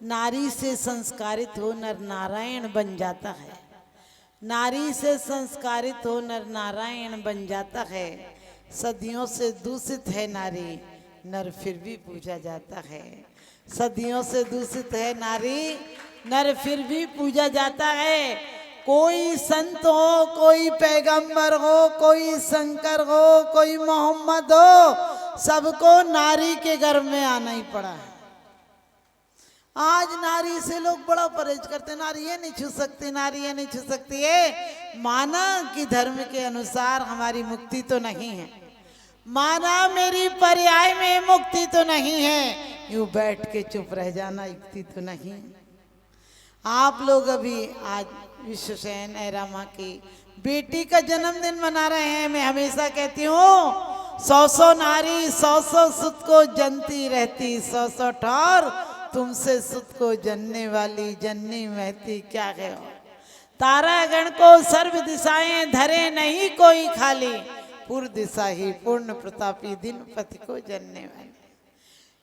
नारी से संस्कारित हो नर नारायण बन जाता है। नारी से संस्कारित हो नर नारायण बन जाता है। सदियों से दूषित है नारी, नर फिर भी पूजा जाता है। सदियों से दूषित है नारी, नर फिर भी पूजा जाता है। कोई संत हो, कोई पैगंबर हो, कोई शंकर हो, कोई मोहम्मद हो, सबको नारी के गर्भ में आना ही पड़ा है। आज नारी से लोग बड़ा परहेज करते हैं, नारी ये नहीं छू सकती, नारी ये नहीं छू सकती है। माना कि धर्म के अनुसार हमारी मुक्ति तो नहीं है, माना मेरी पर्याय में मुक्ति तो नहीं है, यूं बैठ के चुप रह जाना युक्ति तो नहीं। आप लोग अभी आज विश्वसेन ऐरामा की बेटी का जन्मदिन मना रहे हैं। मैं हमेशा कहती हूँ 100 नारी 100 सुत को जनती रहती, 100 ठौर तुमसे सुत को जनने वाली जननी महती क्या है। तारागण को सर्व दिशाएं धरे नहीं कोई खाली, पूर्व दिशा ही पूर्ण प्रतापी दिन पति को जनने वाली।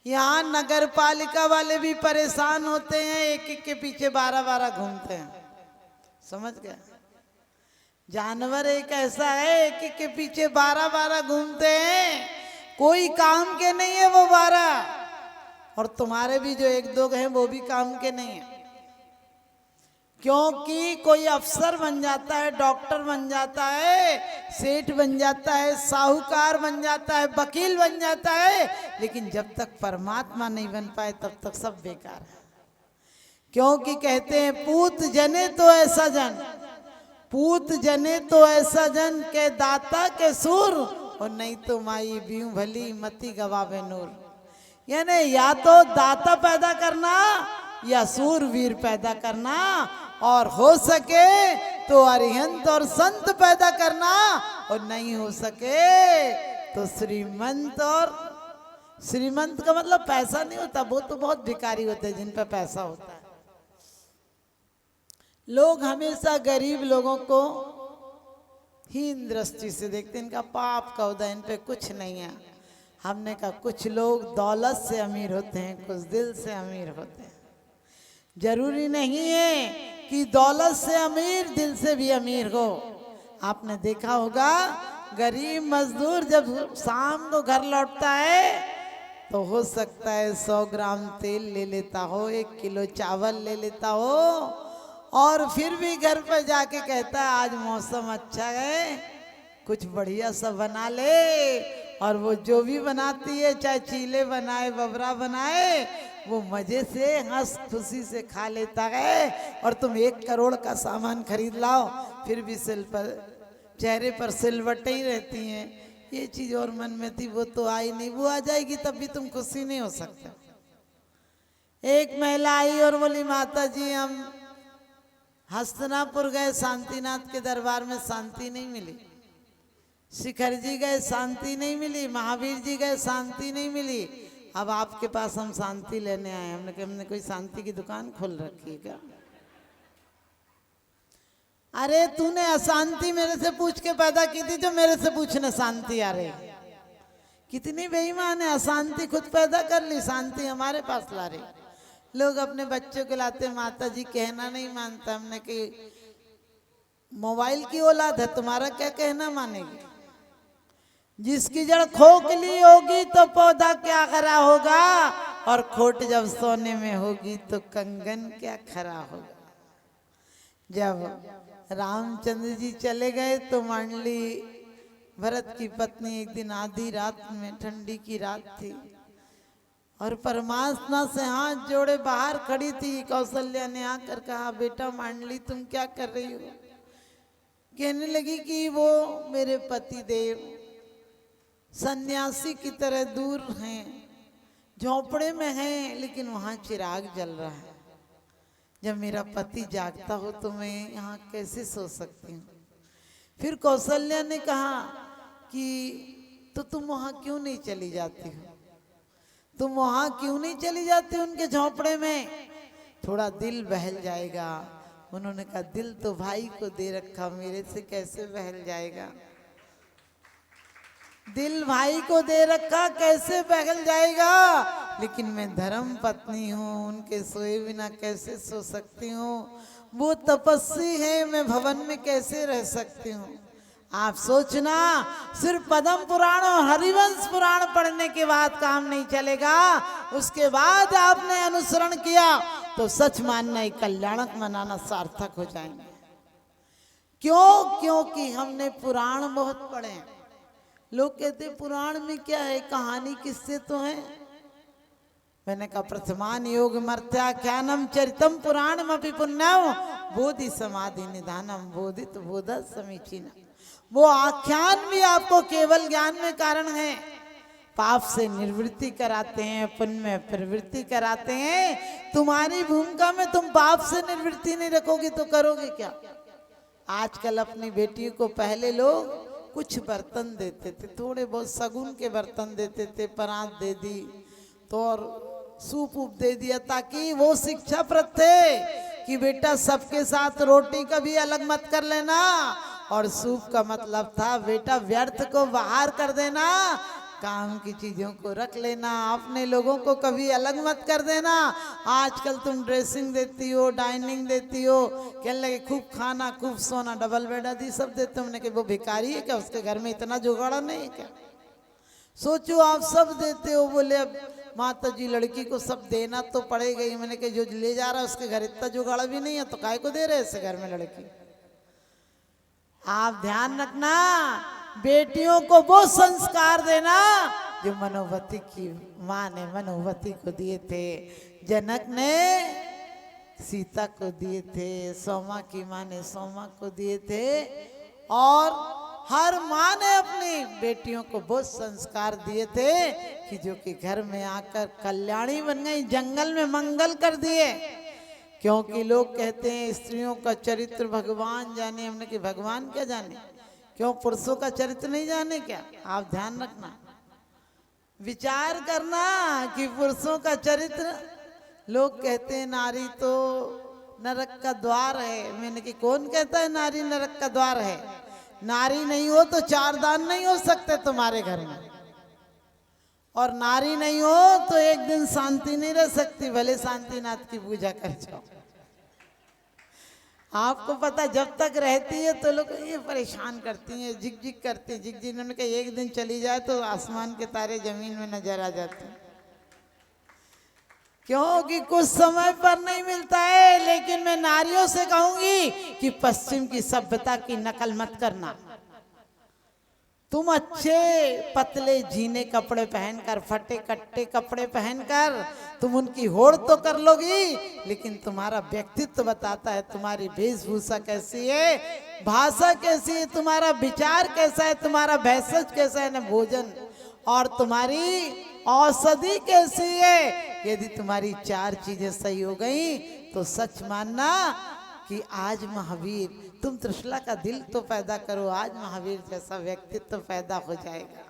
यहाँ नगर पालिका वाले भी परेशान होते हैं, एक एक के पीछे 12 घूमते हैं। समझ गए? जानवर एक ऐसा है, एक एक के पीछे 12 घूमते हैं, कोई काम के नहीं है वो 12। और तुम्हारे भी जो 1-2 हैं वो भी काम के नहीं है, क्योंकि कोई अफसर बन जाता है, डॉक्टर बन जाता है, सेठ बन जाता है, साहूकार बन जाता है, वकील बन जाता है, लेकिन जब तक परमात्मा नहीं बन पाए तब तक सब बेकार है। क्योंकि कहते हैं पूत जने तो ऐसा जन, पूत जने तो ऐसा जन के दाता के सुर, और नहीं तो माई बीऊ भली मती गवावे नूर। यानी या तो दाता पैदा करना या सूरवीर पैदा करना, और हो सके तो अरिहंत और संत पैदा करना, और नहीं हो सके तो श्रीमंत। और श्रीमंत का मतलब पैसा नहीं होता, वो तो बहुत भिखारी होते हैं जिन पर पैसा होता है। लोग हमेशा गरीब लोगों को हीन दृष्टि से देखते हैं, इनका पाप का उदय, इन पे कुछ नहीं है। हमने कहा कुछ लोग दौलत से अमीर होते हैं, कुछ दिल से अमीर होते हैं। जरूरी नहीं है कि दौलत से अमीर दिल से भी अमीर हो। आपने देखा होगा गरीब मजदूर जब शाम को घर लौटता है तो हो सकता है 100 ग्राम तेल ले लेता हो, 1 किलो चावल ले लेता हो, और फिर भी घर पर जाके कहता है आज मौसम अच्छा है, कुछ बढ़िया सा बना ले। और वो जो भी बनाती है, चाहे चीले बनाए बबरा बनाए, वो मजे से हंस खुशी से खा लेता है। और तुम 1 करोड़ का सामान खरीद लाओ, फिर भी सिल पर चेहरे पर सिलवटें ही रहती हैं। ये चीज और मन में थी वो तो आई नहीं, वो आ जाएगी तब भी तुम खुशी नहीं हो सकते। एक महिला आई और बोली माता जी हम हस्तिनापुर गए, शांतिनाथ के दरबार में शांति नहीं मिली, शिखर जी गए शांति नहीं मिली, महावीर जी गए शांति नहीं मिली, अब आपके पास हम शांति लेने आए। हमने कहा हमने कोई शांति की दुकान खोल रखी है क्या? अरे तूने अशांति मेरे से पूछ के पैदा की थी, जो मेरे से पूछने शांति आ रही। कितनी बेईमान है, अशांति खुद पैदा कर ली, शांति हमारे पास ला रही। लोग अपने बच्चों को लाते, माता जी कहना नहीं मानता। हमने कि मोबाइल की औलाद है, तुम्हारा क्या कहना मानेगी? जिसकी जड़ खोखली होगी तो पौधा क्या खरा होगा, और खोट जब सोने में होगी तो कंगन क्या खरा होगा। जब रामचंद्र जी चले गए तो मंडली भरत की पत्नी एक दिन आधी रात में, ठंडी की रात थी, और परमात्मा से हाथ जोड़े बाहर खड़ी थी। कौशल्या ने आकर कहा बेटा मंडली तुम क्या कर रही हो? कहने लगी कि वो मेरे पति देव सन्यासी की तरह दूर हैं, झोपड़े में हैं, लेकिन वहां चिराग जल रहा है। जब मेरा पति जागता हो तो मैं यहाँ कैसे सो सकती हूँ? फिर कौशल्या ने कहा कि तो तुम वहां क्यों नहीं चली जाती हो? तुम वहां क्यों नहीं चली जाती उनके झोपड़े में? थोड़ा दिल बहल जाएगा। उन्होंने कहा दिल तो भाई को दे रखा, मेरे से कैसे बहल जाएगा? दिल भाई को दे रखा कैसे पिघल जाएगा, लेकिन मैं धर्म पत्नी हूँ, उनके सोए बिना कैसे सो सकती हूँ। वो तपस्वी है, मैं भवन में कैसे रह सकती हूँ। आप सोचना, सिर्फ पद्म पुराण और हरिवंश पुराण पढ़ने के बाद काम नहीं चलेगा। उसके बाद आपने अनुसरण किया तो सच मानना, कल्याणक मनाना सार्थक हो जाएंगे। क्यों? क्योंकि हमने पुराण बहुत पढ़े हैं। लोग कहते पुराण में क्या है, कहानी किससे तो है। मैंने कहा प्रथमान योग मर्त्याख्यानम चरितम पुराणम अपि पुण्यम बोधि समाधि निधानम बोधित बोध समीचीन। वो आख्यान भी आपको केवल ज्ञान में कारण है, पाप से निर्वृत्ति कराते हैं, पुण्य में प्रवृत्ति कराते हैं। तुम्हारी भूमिका में तुम पाप से निर्वृत्ति नहीं रखोगे तो करोगे क्या। आजकल अपनी बेटियों को पहले लोग कुछ बर्तन देते थे, थोड़े बहुत सगुन के बर्तन देते थे, परात दे दी तो और सूप उप दे दिया, ताकि वो शिक्षाप्रद थे कि बेटा सबके साथ रोटी कभी अलग मत कर लेना। और सूप का मतलब था बेटा व्यर्थ को बाहर कर देना, काम की चीजों को रख लेना, अपने लोगों को कभी अलग मत कर देना। आजकल तुम ड्रेसिंग देती हो, डाइनिंग देती हो, कहने लगे खूब खाना खूब सोना, डबल बेड आदि सब देते हो। हमने कहा वो भिखारी है क्या, उसके घर में इतना जुगाड़ा नहीं है क्या। सोचो आप सब देते हो, बोले अब माता जी लड़की को सब देना तो पड़ेगा ही। मैंने कहा जो ले जा रहा है उसके घर इतना जुगाड़ा भी नहीं है तो काहे को दे रहे ऐसे घर में लड़की। आप ध्यान रखना, बेटियों को वो संस्कार देना जो मनोवती की माँ ने मनोवती को दिए थे, जनक ने सीता को दिए थे, सोमा की माँ ने सोमा को दिए थे, और हर माँ ने अपनी बेटियों को वो संस्कार दिए थे कि जो कि घर में आकर कल्याणी बन गई, जंगल में मंगल कर दिए। क्योंकि लोग कहते हैं स्त्रियों का चरित्र भगवान जाने, हमने कि भगवान क्या जाने, क्यों पुरुषों का चरित्र नहीं जाने क्या। आप ध्यान रखना, विचार करना कि पुरुषों का चरित्र, लोग कहते हैं नारी तो नरक का द्वार है। मैंने कि कौन कहता है नारी नरक का द्वार है। नारी नहीं हो तो चार दान नहीं हो सकते तुम्हारे घर में, और नारी नहीं हो तो एक दिन शांति नहीं रह सकती, भले शांतिनाथ की पूजा कर जाओ। आपको पता जब तक रहती है तो लोग ये परेशान करती हैं, झिक झिक करती, झिक झिक। उन्होंने कहा एक दिन चली जाए तो आसमान के तारे जमीन में नजर आ जाते हैं, क्योंकि कुछ समय पर नहीं मिलता है। लेकिन मैं नारियों से कहूंगी कि पश्चिम की सभ्यता की नकल मत करना। तुम अच्छे पतले झीने कपड़े पहनकर, फटे कट्टे कपड़े पहनकर तुम उनकी होड़ तो कर लोगी, लेकिन तुम्हारा व्यक्तित्व बताता है तुम्हारी वेशभूषा कैसी है, भाषा कैसी है, तुम्हारा विचार कैसा है, तुम्हारा भेषज कैसा है, न भोजन, और तुम्हारी औषधि कैसी है। यदि तुम्हारी चार चीजें सही हो गई तो सच मानना कि आज महावीर, तुम त्रिशला का दिल तो पैदा करो, आज महावीर जैसा व्यक्तित्व पैदा हो जाएगा।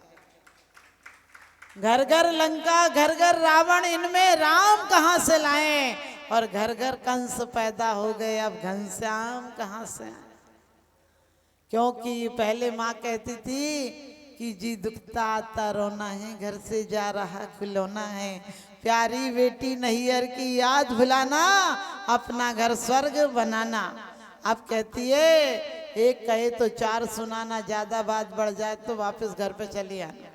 घर घर लंका, घर घर रावण, इनमें राम कहाँ से लाएं, और घर घर कंस पैदा हो गए, अब घनश्याम कहाँ से आए। क्योंकि पहले माँ कहती थी कि जी दुखता आता रोना है, घर से जा रहा खिलौना है, प्यारी बेटी नैहर की याद भुलाना, अपना घर स्वर्ग बनाना। अब कहती है एक कहे तो चार सुनाना, ज्यादा बात बढ़ जाए तो वापस घर पे चली आना।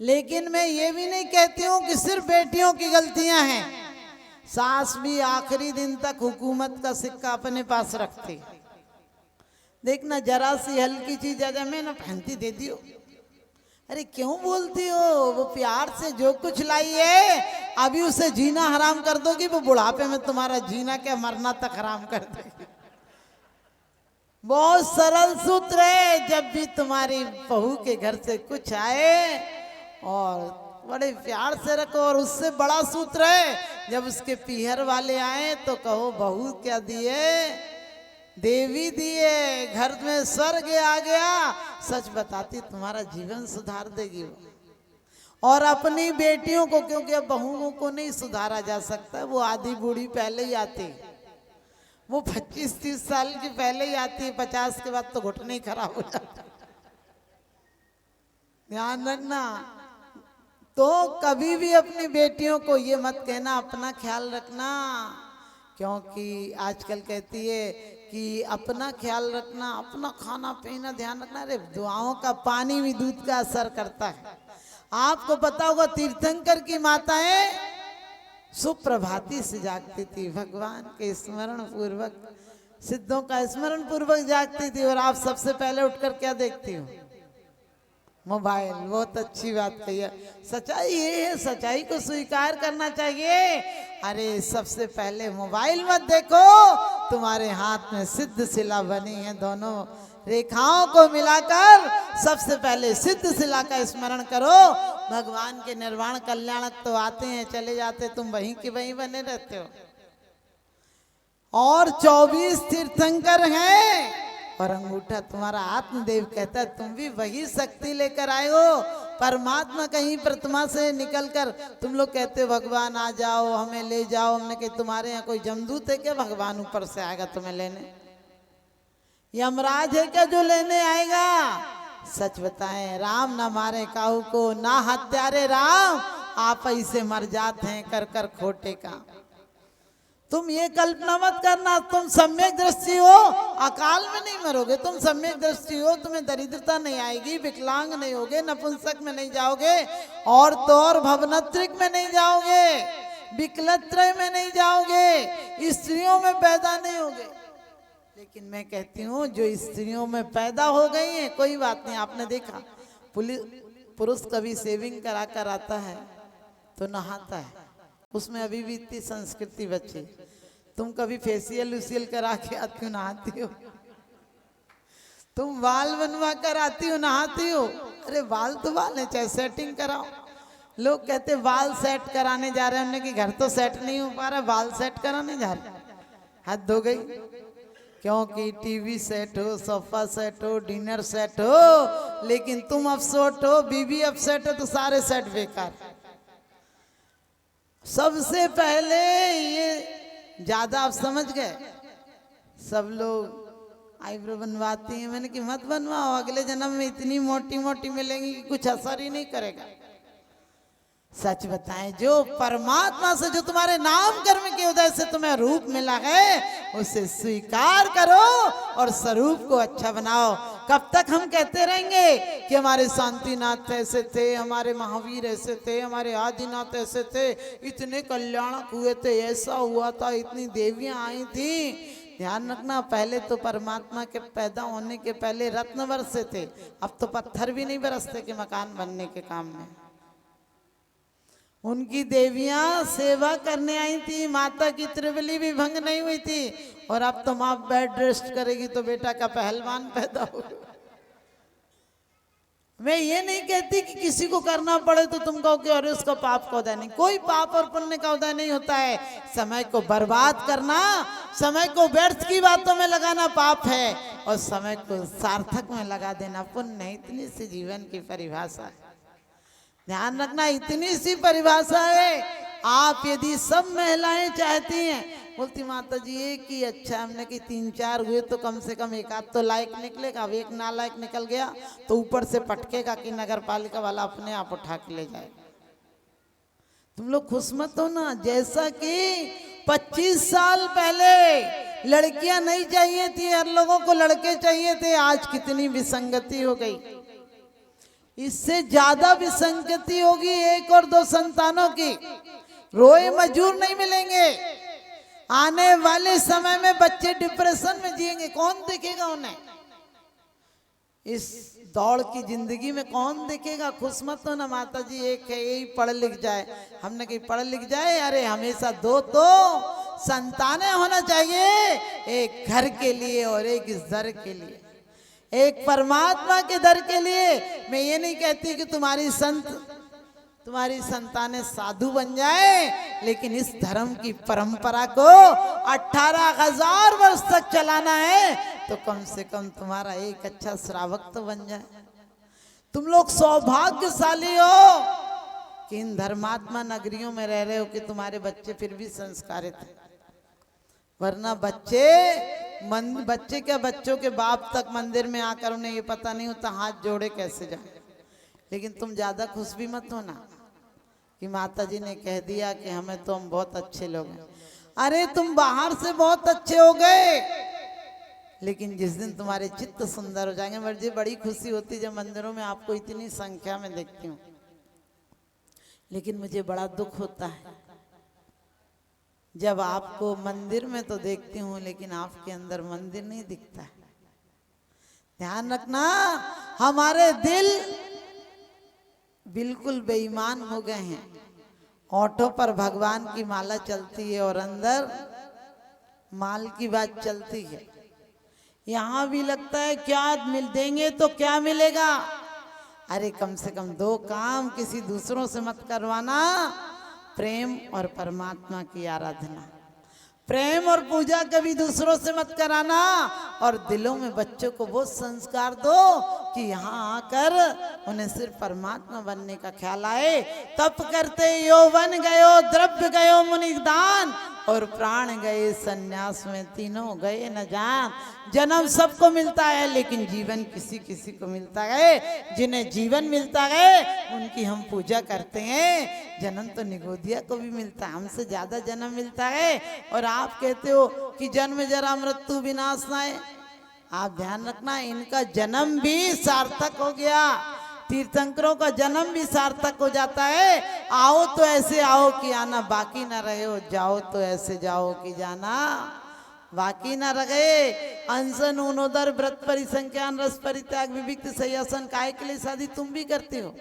लेकिन मैं ये भी नहीं कहती हूँ कि सिर्फ बेटियों की गलतियां हैं, सास भी आखिरी दिन तक हुकूमत का सिक्का अपने पास रखती। देखना जरा सी हल्की चीज अगर मैं ना पहनती दे दियो, अरे क्यों बोलती हो, वो प्यार से जो कुछ लाई है अभी उसे जीना हराम कर दोगी, वो बुढ़ापे में तुम्हारा जीना क्या मरना तक हराम कर देगी। बहुत सरल सूत्र है, जब भी तुम्हारी बहू के घर से कुछ आए और बड़े प्यार से रखो। और उससे बड़ा सूत्र है, जब उसके पीहर वाले आए तो कहो बहू क्या दिए, देवी दिए, घर में स्वर्ग आ गया। सच बताती तुम्हारा जीवन सुधार देगी वो। और अपनी बेटियों को, क्योंकि अब बहुओं को नहीं सुधारा जा सकता, वो आधी बूढ़ी पहले ही आती, वो 25-30 साल की पहले ही आती है, 50 के बाद तो घुटने ही खराब हो जाता है। ध्यान रखना। तो कभी भी अपनी बेटियों को ये मत कहना अपना ख्याल रखना, क्योंकि आजकल कहती है कि अपना ख्याल रखना, अपना खाना पीना ध्यान रखना। अरे दुआओं का पानी भी दूध का असर करता है। आपको पता होगा तीर्थंकर की माताएं सुप्रभाती से जागती थी, भगवान के स्मरण पूर्वक, सिद्धों का स्मरण पूर्वक जागती थी। और आप सबसे पहले उठकर क्या देखती हो? मोबाइल। बहुत अच्छी बात कही है। सच्चाई ये है, सच्चाई को स्वीकार करना चाहिए। अरे सबसे पहले मोबाइल मत देखो, तुम्हारे हाथ में सिद्ध शिला बनी है, दोनों रेखाओं को मिलाकर सबसे पहले सिद्ध शिला का स्मरण करो। भगवान के निर्वाण कल्याणक तो आते हैं चले जाते, तुम वहीं के वहीं बने रहते हो। और 24 तीर्थंकर हैं और अंगूठा तुम्हारा आत्मदेव कहता है तुम भी वही शक्ति लेकर आए हो। परमात्मा कहीं प्रतिमा से निकलकर तुम लोग कहते हो भगवान आ जाओ हमें ले जाओ। हमने कही तुम्हारे यहाँ कोई जमदूत है क्या भगवान ऊपर से आएगा तुम्हें लेने? यमराज है क्या जो लेने आएगा? सच बताएं, राम ना मारे काहू को, ना हत्यारे राम आप ही से मर जाते हैं कर कर खोटे का। तुम ये कल्पना मत करना तुम सम्यक दृष्टि हो, अकाल में नहीं मरोगे। तुम सम्यक दृष्टि हो, तुम्हें दरिद्रता नहीं आएगी, विकलांग नहीं होगे, नपुंसक में नहीं जाओगे, और तो और भवनत्रिक में नहीं जाओगे, विकलत्रय में नहीं जाओगे, स्त्रियों में पैदा नहीं होगे। लेकिन मैं कहती हूँ जो स्त्रियों में पैदा हो गई हैं, कोई बात नहीं। आपने देखा पुरुष कभी सेविंग करा कर आता है तो नहाता है, उसमें अभी भी इतनी संस्कृति बची। तुम कभी फेशियल उसियल करा के आती हो, नहाती हो? तुम बाल बनवा कर आती हो, नहाती हो? अरे बाल तो बाल है, चाहे सेटिंग कराओ। लोग कहते बाल सेट कराने जा रहे हैं, हमने कि घर तो सेट नहीं हो पा रहा, बाल सेट कराने जा रहे हैं। हद हो गई। क्योंकि टीवी सेट हो, सोफा सेट हो, डिनर सेट हो, लेकिन तुम अपसेट हो, बीवी अपसेट हो, तो सारे सेट बेकार। सबसे पहले ये ज्यादा आप समझ गए, सब लोग आईब्रो बनवाती हैं। मैंने कि मत बनवाओ, अगले जन्म में इतनी मोटी मोटी मिलेंगी कि कुछ असर ही नहीं करेगा। सच बताएं, जो परमात्मा से, जो तुम्हारे नाम कर्म के उदय से तुम्हें रूप मिला है, उसे स्वीकार करो और स्वरूप को अच्छा बनाओ। कब तक हम कहते रहेंगे कि हमारे शांतिनाथ ऐसे थे, हमारे महावीर ऐसे थे, हमारे आदिनाथ ऐसे थे, इतने कल्याणक हुए थे, ऐसा हुआ था, इतनी देवियां आई थी। ध्यान रखना, पहले तो परमात्मा के पैदा होने के पहले रत्न बरसे थे, अब तो पत्थर भी नहीं बरसते कि मकान बनने के काम में। उनकी देवियां सेवा करने आई थी, माता की त्रिवली भी भंग नहीं हुई थी। और अब तो माँ बेड रेस्ट करेगी तो बेटा का पहलवान पैदा हो। मैं ये नहीं कहती कि किसी को करना पड़े तो तुम कहो कि अरे उसका पाप का उदय नहीं। कोई पाप और पुण्य का उदय नहीं होता है। समय को बर्बाद करना, समय को व्यर्थ की बातों में लगाना पाप है, और समय को सार्थक में लगा देना पुण्य है। इतनी सी जीवन की परिभाषा है। ध्यान रखना, इतनी सी परिभाषा है। आप यदि सब महिलाएं चाहती हैं, बोलती माता जी एक ही अच्छा, हमने कि 3-4 हुए तो कम से कम एक आध तो लायक निकलेगा। अब एक नालायक निकल गया तो ऊपर से पटकेगा कि नगर पालिका वाला अपने आप उठा के ले जाएगा। तुम लोग खुश मत हो ना। जैसा कि 25 साल पहले लड़कियां नहीं चाहिए थी, हर लोगों को लड़के चाहिए थे, आज कितनी विसंगति हो गई। इससे ज्यादा विसंगति होगी 1 और 2 संतानों की। रोए मजूर नहीं मिलेंगे। आने वाले समय में बच्चे डिप्रेशन में जिएंगे, कौन देखेगा उन्हें? इस दौड़ की जिंदगी में कौन देखेगा? खुश मत हो ना माता जी, एक है यही पढ़ लिख जाए। हमने कही पढ़ लिख जाए, अरे हमेशा 2 तो संतानें होना चाहिए, एक घर के लिए और एक इस दर के लिए, एक परमात्मा के दर के लिए। मैं ये नहीं कहती कि तुम्हारी संतानें साधु बन जाए, लेकिन इस धर्म की परंपरा को 18,000 वर्ष तक चलाना है तो कम से कम तुम्हारा एक अच्छा श्रावक तो बन जाए। तुम लोग सौभाग्यशाली हो कि इन धर्मात्मा नगरियों में रह रहे हो कि तुम्हारे बच्चे फिर भी संस्कारित हैं। वरना बच्चे क्या, बच्चों के बाप तक मंदिर में आकर उन्हें ये पता नहीं होता हाथ जोड़े कैसे जाए। लेकिन तुम ज्यादा खुश भी मत होना कि माता जी ने कह दिया कि हमें तो हम बहुत अच्छे लोग हैं। अरे तुम बाहर से बहुत अच्छे हो गए, लेकिन जिस दिन तुम्हारे चित्त सुंदर हो जाएंगे। मुझे बड़ी खुशी होती जब मंदिरों में आपको इतनी संख्या में देखती हूँ, लेकिन मुझे बड़ा दुख होता है जब आपको मंदिर में तो देखती हूँ लेकिन आपके अंदर मंदिर नहीं दिखता है। ध्यान रखना, हमारे दिल बिल्कुल बेईमान हो गए हैं। ऑटो पर भगवान की माला चलती है और अंदर माल की बात चलती है। यहाँ भी लगता है क्या मिल देंगे तो क्या मिलेगा। अरे कम से कम 2 काम किसी दूसरों से मत करवाना, प्रेम और परमात्मा की आराधना। प्रेम और पूजा कभी दूसरों से मत कराना, और दिलों में बच्चों को वो संस्कार दो कि यहाँ आकर उन्हें सिर्फ परमात्मा बनने का ख्याल आए। तप करते यौवन गयो, द्रव्य गयो मुनिदान, और प्राण गए सन्यास में, तीनों गए न जान। जन्म सबको मिलता है लेकिन जीवन किसी किसी को मिलता है। जिन्हें जीवन मिलता है उनकी हम पूजा करते हैं। जन्म तो निगोदिया को भी मिलता है, हमसे ज्यादा जन्म मिलता है। और आप कहते हो कि जन्म जरा मृत्यु विनाश न है। आप ध्यान रखना, इनका जन्म भी सार्थक हो गया। तीर्थंकरों का जन्म भी सार्थक हो जाता है। आओ तो ऐसे आओ कि आना बाकी ना रहे हो, जाओ तो ऐसे जाओ कि जाना बाकी ना रहे। अनशन ऊनोदर व्रत परिसंख्यान रस परित्याग विविक्त सयासन, काय के लिए शादी तुम भी करती हो।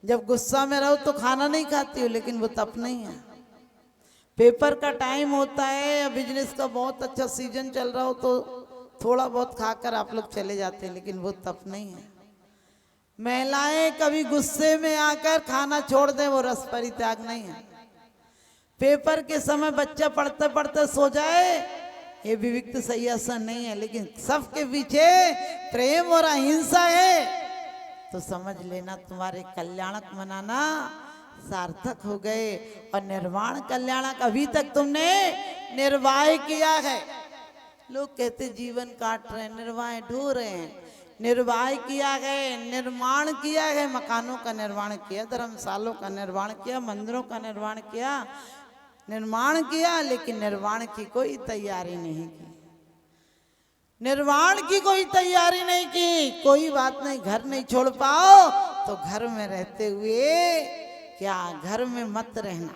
जब गुस्सा में रहो तो खाना नहीं खाती हो, लेकिन वो तप नहीं है। पेपर का टाइम होता है या बिजनेस का बहुत अच्छा सीजन चल रहा हो तो थोड़ा बहुत खाकर आप लोग चले जाते हैं, लेकिन वो तप नहीं है। महिलाएं कभी गुस्से में आकर खाना छोड़ दे, वो रस परित्याग नहीं है। पेपर के समय बच्चा पढ़ते पढ़ते सो जाए, ये विविक्त सयासन नहीं है। लेकिन सबके पीछे प्रेम और अहिंसा है तो समझ लेना तुम्हारे कल्याणक मनाना सार्थक हो गए। और निर्वाण कल्याणक अभी तक तुमने निर्वाह किया है। लोग कहते जीवन काट रहे हैं, निर्वाह ढो रहे हैं। निर्वाह किया है, निर्माण किया है, मकानों का निर्माण किया, धर्मशालों का निर्माण किया, मंदिरों का निर्माण किया, निर्माण किया, लेकिन निर्वाण की कोई तैयारी नहीं की। निर्वाण की कोई तैयारी नहीं की। कोई बात नहीं, घर नहीं छोड़ पाओ तो घर में रहते हुए क्या, घर में मत रहना,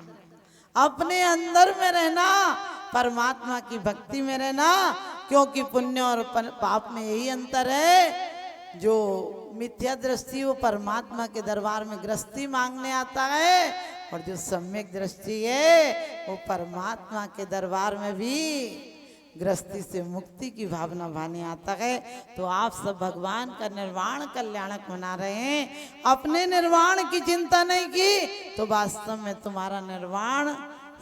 अपने अंदर में रहना, परमात्मा की भक्ति में रहना। क्योंकि पुण्य और पाप में यही अंतर है। जो मिथ्या दृष्टि वो परमात्मा के दरबार में गृहस्थी मांगने आता है, और जो सम्यक दृष्टि है वो परमात्मा के दरबार में भी गृहस्थी से मुक्ति की भावना भाने आता है। तो आप सब भगवान का निर्वाण कल्याणक मना रहे हैं। अपने निर्वाण की चिंता नहीं की तो वास्तव में तुम्हारा निर्वाण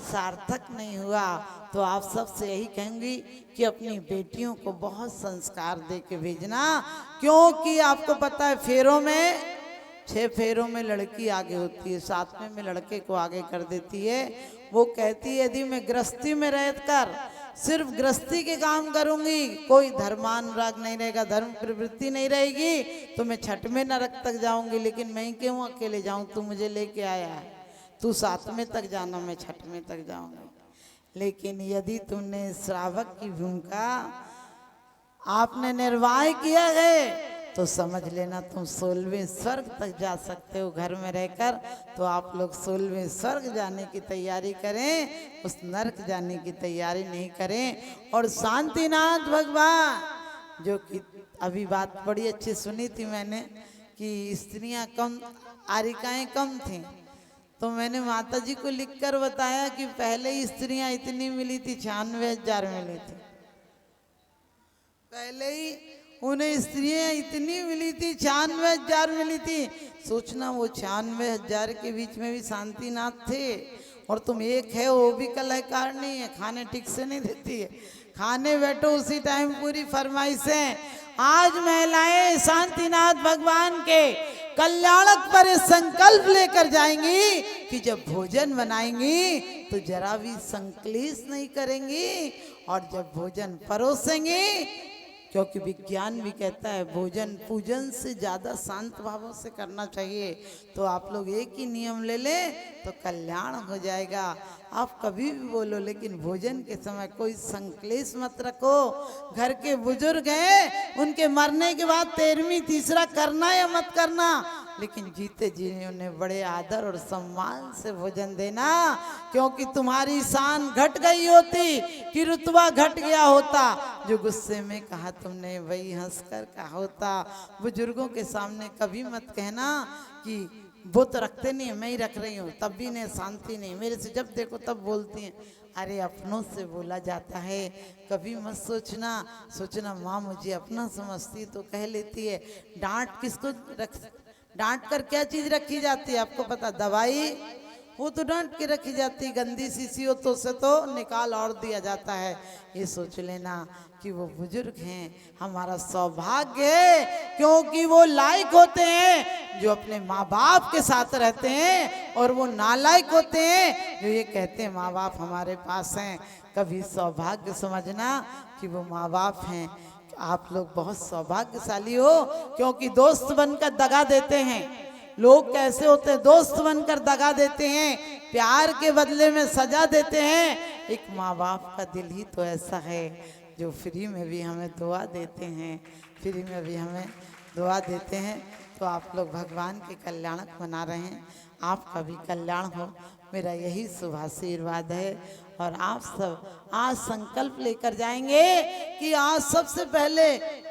सार्थक नहीं हुआ। तो आप सबसे यही कहूंगी कि अपनी बेटियों को बहुत संस्कार दे के भेजना। क्योंकि आपको पता है फेरों में 6 फेरों में लड़की आगे होती है, 7वें में लड़के को आगे कर देती है। वो कहती है यदि मैं गृहस्थी में रहकर सिर्फ गृहस्थी के काम करूंगी, कोई धर्मानुराग नहीं रहेगा, धर्म प्रवृत्ति नहीं रहेगी, तो मैं 6वें नरक तक जाऊंगी। लेकिन मैं क्यों अकेले जाऊं, तू मुझे लेके आया है, तू 7वें तक जाना, मैं 6वें तक जाऊंगी। लेकिन यदि तुमने श्रावक की भूमिका आपने निर्वाह किया है तो समझ लेना तुम 16वें स्वर्ग तक जा सकते हो घर में रहकर। तो आप लोग 16वें स्वर्ग जाने की तैयारी करें, उस नरक जाने की तैयारी नहीं करें। और शांतिनाथ भगवान, जो कि अभी बात बड़ी अच्छी सुनी थी मैंने कि स्त्रियां कम, आरिकाएं कम थीं, तो मैंने माता जी को लिखकर बताया कि पहले ही स्त्रियां इतनी मिली थी, 96,000 मिली थी। पहले ही उन्हें स्त्रियां इतनी मिली थी, 96,000 मिली थी। सोचना वो 96,000 के बीच में भी शांतिनाथ थे, और तुम एक है वो भी कलहकार नहीं है, खाने ठीक से नहीं देती है, खाने बैठो उसी टाइम पूरी फरमाइशें। आज महिलाएं शांतिनाथ भगवान के कल्याणक पर ये संकल्प लेकर जाएंगी कि जब भोजन बनाएंगी तो जरा भी संक्लेश नहीं करेंगी, और जब भोजन परोसेंगी, क्योंकि विज्ञान भी कहता है भोजन पूजन से ज़्यादा शांत भावों से करना चाहिए। तो आप लोग एक ही नियम ले लें तो कल्याण हो जाएगा। आप कभी भी बोलो, लेकिन भोजन के समय कोई संक्लेश मत रखो। घर के बुजुर्ग हैं, उनके मरने के बाद 13वीं तीसरा करना या मत करना, लेकिन जीते जी उन्हें बड़े आदर और सम्मान से भोजन देना, क्योंकि तुम्हारी शान घट गई होती कि रुतबा घट गया होता। जो गुस्से में कहा तुमने वही हंसकर कहा होता। बुजुर्गों के सामने कभी मत कहना कि वो तो रखते नहीं है, मैं ही रख रही हूँ, तब भी नहीं शांति नहीं, मेरे से जब देखो तब बोलती हैं। अरे अपनों से बोला जाता है, कभी मत सोचना माँ मुझे अपना समझती तो कह लेती है। डांट किसको डांट कर क्या चीज रखी जाती है आपको पता? दवाई, वो तो डांट के रखी जाती। गंदी शीशी हो तो उसे तो निकाल और दिया जाता है। ये सोच लेना कि वो बुजुर्ग हैं, हमारा सौभाग्य है, क्योंकि वो लायक होते हैं जो अपने माँ बाप के साथ रहते हैं, और वो नालायक होते हैं जो ये कहते हैं माँ बाप हमारे पास हैं। कभी सौभाग्य समझना कि वो माँ बाप हैं। आप लोग बहुत सौभाग्यशाली हो, क्योंकि दोस्त बनकर दगा देते हैं। लोग कैसे होते हैं? दोस्त बनकर दगा देते हैं, प्यार के बदले में सजा देते हैं। एक माँ बाप का दिल ही तो ऐसा है जो फ्री में भी हमें दुआ देते हैं, फ्री में भी हमें दुआ देते हैं। तो आप लोग भगवान के कल्याणक बना रहे हैं, आपका भी कल्याण हो, मेरा यही शुभ आशीर्वाद है। और आप सब आज संकल्प लेकर जाएंगे कि आज सबसे पहले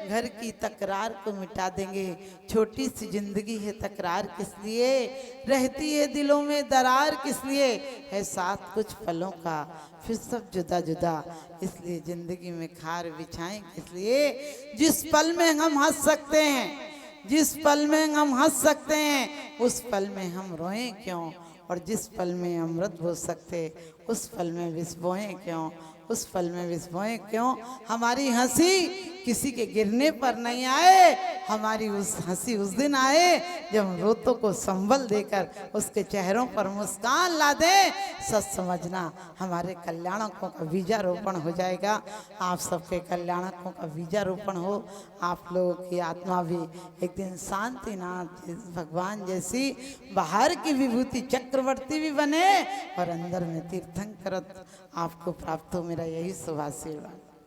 घर की तकरार को मिटा देंगे। छोटी सी जिंदगी है, तकरार किस लिए रहती है, दिलों में दरार किस लिए है, साथ कुछ पलों का फिर सब जुदा जुदा, इसलिए जिंदगी में खार बिछाएं किस लिए? जिस पल में हम हंस सकते हैं, जिस पल में हम हंस सकते हैं, उस पल में हम रोएं क्यों? और जिस पल में अमृत हो सकते, उस पल में विष बोएं क्यों? उस पल में विष बोएं क्यों? हमारी हंसी किसी के गिरने पर नहीं आए, हमारी उस हंसी उस दिन आए जब हम रोतों को संबल देकर उसके चेहरों पर मुस्कान ला दें। सच समझना हमारे कल्याणकों का बीजारोपण हो जाएगा। आप सबके कल्याणकों का बीजारोपण हो, आप लोगों की आत्मा भी एक दिन शांतिनाथ भगवान जैसी बाहर की विभूति चक्रवर्ती भी बने और अंदर में तीर्थंकर आपको प्राप्त हो। मेरा यही शुभ आशीर्वाद।